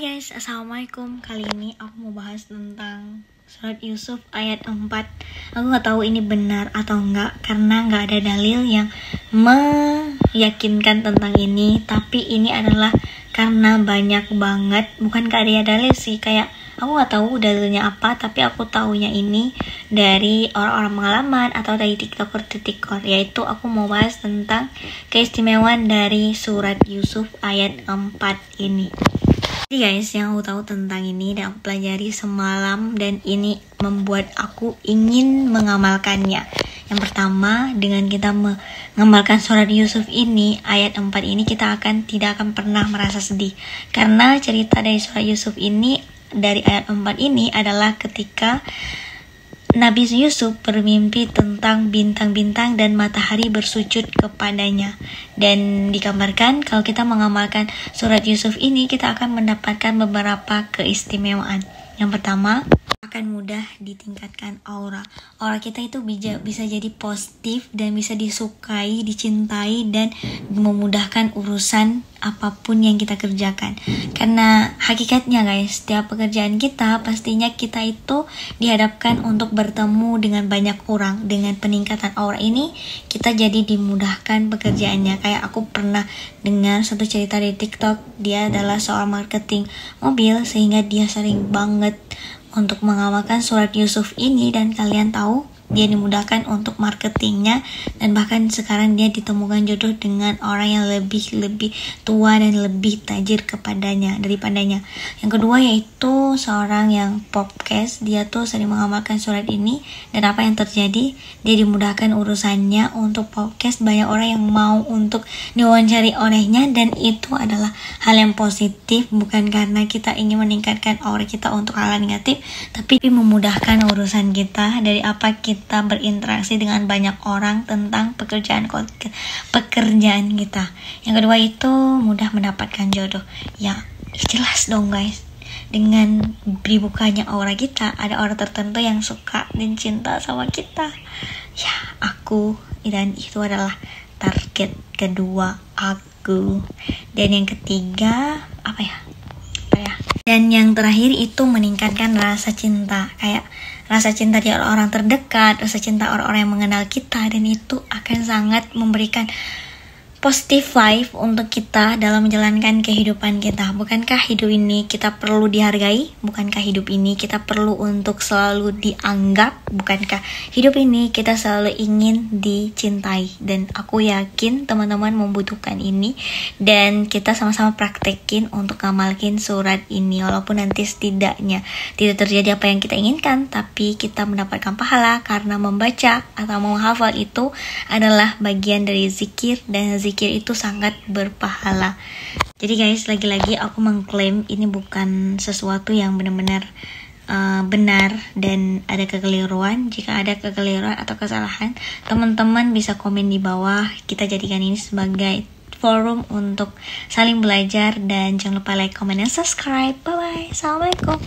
guys, assalamualaikum. Kali ini aku mau bahas tentang surat Yusuf ayat 4. Aku gak tahu ini benar atau enggak, karena gak ada dalil yang meyakinkan tentang ini. Tapi ini adalah karena banyak banget, bukan gak ada dalil sih, kayak aku gak tahu dalilnya apa, tapi aku taunya ini dari orang-orang pengalaman atau dari tiktoker, yaitu aku mau bahas tentang keistimewaan dari surat Yusuf ayat 4 ini. Jadi guys, yang aku tahu tentang ini dan aku pelajari semalam dan ini membuat aku ingin mengamalkannya. Yang pertama, dengan kita mengamalkan surat Yusuf ini, ayat 4 ini, kita tidak akan pernah merasa sedih. Karena cerita dari surat Yusuf ini, dari ayat 4 ini adalah ketika Nabi Yusuf bermimpi tentang bintang-bintang dan matahari bersujud kepadanya. Dan dikabarkan kalau kita mengamalkan surat Yusuf ini, kita akan mendapatkan beberapa keistimewaan. Yang pertama, akan mudah ditingkatkan aura. Aura kita itu bisa jadi positif dan bisa disukai, dicintai, dan memudahkan urusan apapun yang kita kerjakan. Karena hakikatnya guys, setiap pekerjaan kita pastinya kita itu dihadapkan untuk bertemu dengan banyak orang. Dengan peningkatan aura ini, kita jadi dimudahkan pekerjaannya. Kayak aku pernah dengar satu cerita di TikTok, dia adalah seorang marketing mobil, sehingga dia sering banget untuk mengamalkan surat Yusuf ini, dan kalian tahu dia dimudahkan untuk marketingnya, dan bahkan sekarang dia ditemukan jodoh dengan orang yang lebih tua dan lebih tajir daripadanya. Yang kedua yaitu seorang yang podcast, dia tuh sering mengamalkan surat ini, dan apa yang terjadi, dia dimudahkan urusannya untuk podcast. Banyak orang yang mau untuk diwawancari olehnya, dan itu adalah hal yang positif, bukan karena kita ingin meningkatkan aura kita untuk hal negatif, tapi memudahkan urusan kita dari apa kita berinteraksi dengan banyak orang tentang pekerjaan kita. Yang kedua itu mudah mendapatkan jodoh. Ya jelas dong guys, dengan dibukanya aura kita, ada orang tertentu yang suka dan cinta sama kita. Ya aku, dan itu adalah target kedua aku. Dan yang ketiga apa ya? Dan yang terakhir itu meningkatkan rasa cinta, kayak rasa cinta di orang-orang terdekat, rasa cinta orang-orang yang mengenal kita, dan itu akan sangat memberikan positive vibe untuk kita dalam menjalankan kehidupan kita. Bukankah hidup ini kita perlu dihargai? Bukankah hidup ini kita perlu untuk selalu dianggap? Bukankah hidup ini kita selalu ingin dicintai? Dan aku yakin teman-teman membutuhkan ini, dan kita sama-sama praktekin untuk ngamalkin surat ini. Walaupun nanti setidaknya tidak terjadi apa yang kita inginkan, tapi kita mendapatkan pahala karena membaca atau menghafal itu adalah bagian dari zikir, dan zikir itu sangat berpahala. Jadi guys, lagi-lagi aku mengklaim ini bukan sesuatu yang benar-benar benar dan ada kekeliruan. Jika ada kekeliruan atau kesalahan, teman-teman bisa komen di bawah. Kita jadikan ini sebagai forum untuk saling belajar, dan jangan lupa like, comment, dan subscribe. Bye bye. Assalamualaikum.